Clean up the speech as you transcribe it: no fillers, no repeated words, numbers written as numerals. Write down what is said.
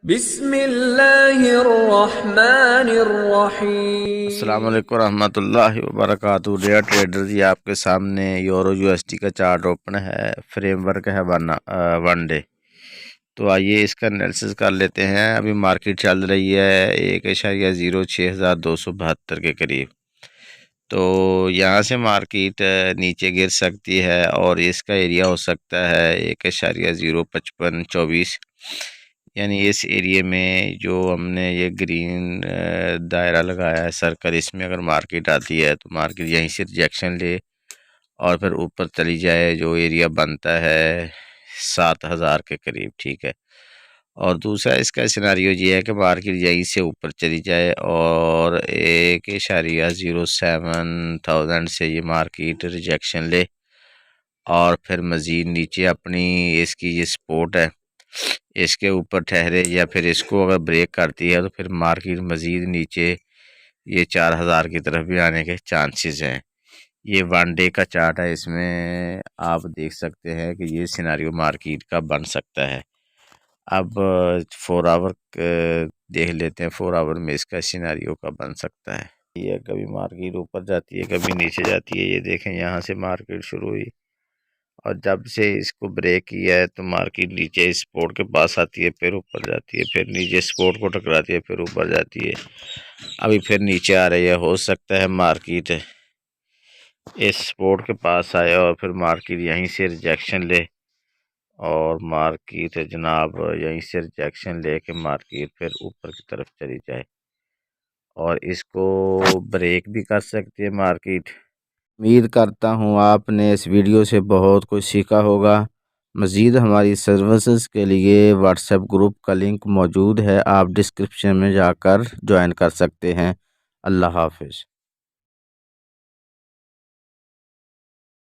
बिस्मिल्लाहिर्रहमानिर्रहीम। अस्सलाम वालेकुम रहमतुल्लाहि व बरकातुहू। डेयर ट्रेडर जी, आपके सामने यूरो यूएसडी का चार्ट ओपन है। फ्रेमवर्क है वन डे। तो आइए इसका एनालिसिस कर लेते हैं। अभी मार्केट चल रही है 1.06,272 के करीब। तो यहाँ से मार्केट नीचे गिर सकती है और इसका एरिया हो सकता है 1.05524। यानी इस एरिया में जो हमने ये ग्रीन दायरा लगाया है सर्कल, इसमें अगर मार्केट आती है तो मार्केट यहीं से रिजेक्शन ले और फिर ऊपर चली जाए, जो एरिया बनता है 7,000 के करीब। ठीक है। और दूसरा इसका सिनारियो ये है कि मार्केट यहीं से ऊपर चली जाए और 1.07,000 से ये मार्केट रिजेक्शन ले और फिर मज़ीद नीचे अपनी इसकी ये सपोर्ट है इसके ऊपर ठहरे, या फिर इसको अगर ब्रेक करती है तो फिर मार्केट मज़ीद नीचे ये 4,000 की तरफ भी आने के चांसेस हैं। ये वन डे का चार्ट है, इसमें आप देख सकते हैं कि ये सिनारियो मार्केट का बन सकता है। अब 4 आवर देख लेते हैं, 4 आवर में इसका सिनारियो का बन सकता है। ये कभी मार्केट ऊपर जाती है, कभी नीचे जाती है। ये देखें, यहाँ से मार्केट शुरू हुई और जब से इसको ब्रेक किया है तो मार्केट नीचे सपोर्ट के पास आती है, फिर ऊपर जाती है, फिर नीचे सपोर्ट को टकराती है, फिर ऊपर जाती है। अभी फिर नीचे आ रही है। हो सकता है मार्केट इस सपोर्ट के पास आए और फिर मार्केट यहीं से रिजेक्शन ले और मार्केट जनाब यहीं से रिजेक्शन ले के मार्केट फिर ऊपर की तरफ चली जाए और इसको ब्रेक भी कर सकती है मार्केट। उम्मीद करता हूँ आपने इस वीडियो से बहुत कुछ सीखा होगा। मज़ीद हमारी सर्विसेज के लिए व्हाट्सएप ग्रुप का लिंक मौजूद है, आप डिस्क्रिप्शन में जाकर ज्वाइन कर सकते हैं। अल्लाह हाफिज़।